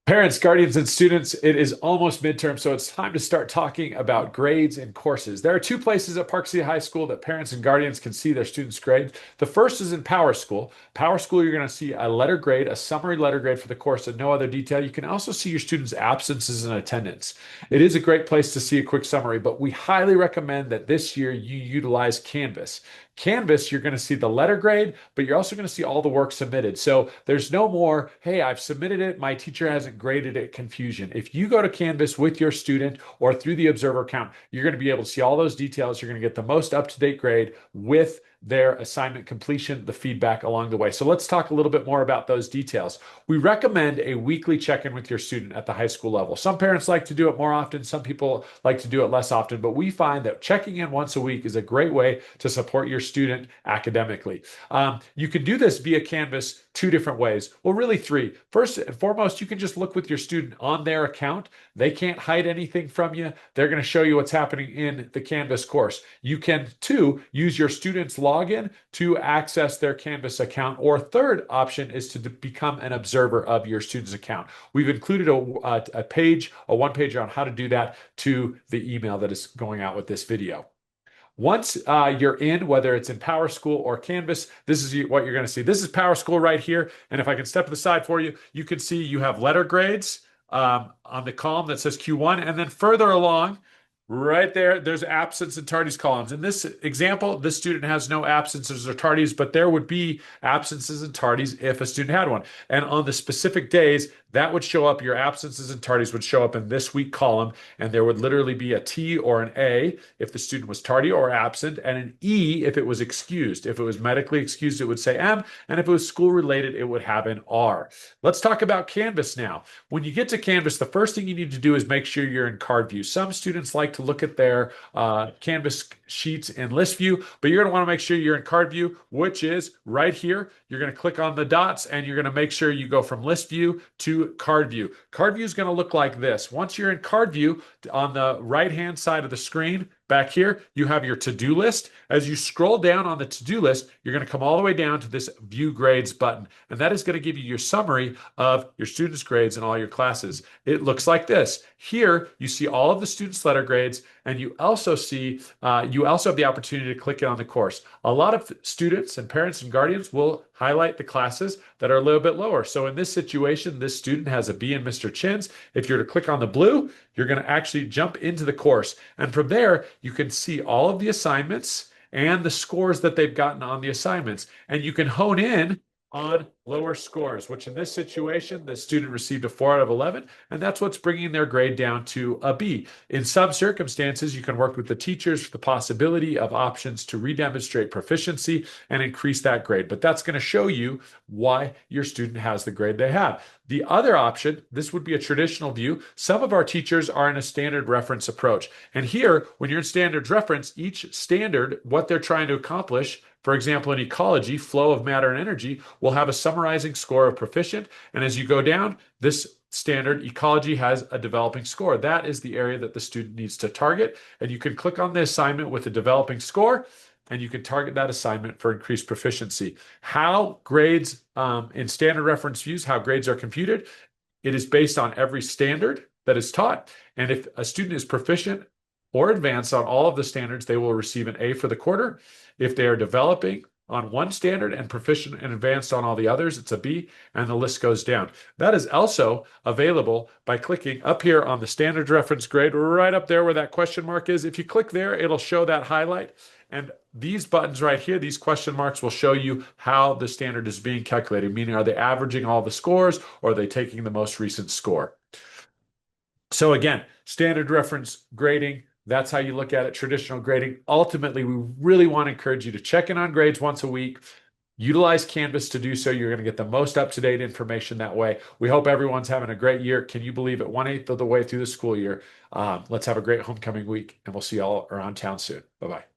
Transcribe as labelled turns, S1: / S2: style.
S1: Parents, guardians, and students, it is almost midterm, so it's time to start talking about grades and courses. There are two places at Park City High School that parents and guardians can see their students' grades. The first is in Power School. Power School, you're going to see a letter grade, a summary letter grade for the course, and no other detail. You can also see your students' absences and attendance. It is a great place to see a quick summary, but we highly recommend that this year you utilize Canvas. Canvas, you're going to see the letter grade, but you're also going to see all the work submitted. So there's no more, hey, I've submitted it, my teacher hasn't graded it confusion. If you go to Canvas with your student or through the observer account, you're going to be able to see all those details. You're going to get the most up-to-date grade with their assignment completion, the feedback along the way. So let's talk a little bit more about those details. We recommend a weekly check-in with your student at the high school level. Some parents like to do it more often, some people like to do it less often, but we find that checking in once a week is a great way to support your student academically. You can do this via Canvas two different ways. Well, really three. First and foremost, you can just look with your student on their account. They can't hide anything from you. They're going to show you what's happening in the Canvas course. You can, too, use your student's login to access their Canvas account. Or third option is to become an observer of your student's account. We've included a page, a one-pager on how to do that to the email that is going out with this video. Once you're in, whether it's in Power School or Canvas, this is what you're going to see. This is Power School right here. And if I can step to the side for you, you can see you have letter grades on the column that says Q1. And then further along, right there, there's absence and tardies columns. In this example, this student has no absences or tardies, but there would be absences and tardies if a student had one. And on the specific days, that would show up, your absences and tardies would show up in this week column, and there would literally be a T or an A if the student was tardy or absent, and an E if it was excused. If it was medically excused, it would say M, and if it was school related, it would have an R. Let's talk about Canvas now. When you get to Canvas, the first thing you need to do is make sure you're in card view. Some students like to look at their Canvas sheets in list view, but you're going to want to make sure you're in card view, which is right here. You're going to click on the dots and you're going to make sure you go from list view to card view. Card view is going to look like this. Once you're in card view, on the right-hand side of the screen, back here, you have your to-do list. As you scroll down on the to-do list, you're going to come all the way down to this View Grades button, and that is going to give you your summary of your students' grades in all your classes. It looks like this. Here, you see all of the students' letter grades, and you also have the opportunity to click it on the course. A lot of students and parents and guardians will highlight the classes that are a little bit lower. So in this situation, this student has a B in Mr. Chin's. If you're to click on the blue, you're going to actually jump into the course. And from there, you can see all of the assignments and the scores that they've gotten on the assignments. And you can hone in on lower scores, which in this situation, the student received a 4 out of 11, and that's what's bringing their grade down to a B. In some circumstances, you can work with the teachers for the possibility of options to redemonstrate proficiency and increase that grade, but that's going to show you why your student has the grade they have. The other option, this would be a traditional view. Some of our teachers are in a standard reference approach. And here, when you're in standards reference, each standard, what they're trying to accomplish, for example, in ecology, flow of matter and energy, will have a summarizing score of proficient. And as you go down, this standard ecology has a developing score. That is the area that the student needs to target. And you can click on the assignment with a developing score, and you can target that assignment for increased proficiency. How grades in standard reference views, how grades are computed, it is based on every standard that is taught. And if a student is proficient or advanced on all of the standards, they will receive an A for the quarter. If they are developing on one standard and proficient and advanced on all the others, it's a B, and the list goes down. That is also available by clicking up here on the standard reference grade, right up there where that question mark is. If you click there, it'll show that highlight. And these buttons right here, these question marks, will show you how the standard is being calculated, meaning are they averaging all the scores or are they taking the most recent score? So again, standard reference grading, that's how you look at it, traditional grading. Ultimately, we really want to encourage you to check in on grades once a week. Utilize Canvas to do so. You're going to get the most up-to-date information that way. We hope everyone's having a great year. Can you believe it? 1/8 of the way through the school year. Let's have a great homecoming week, and we'll see you all around town soon. Bye-bye.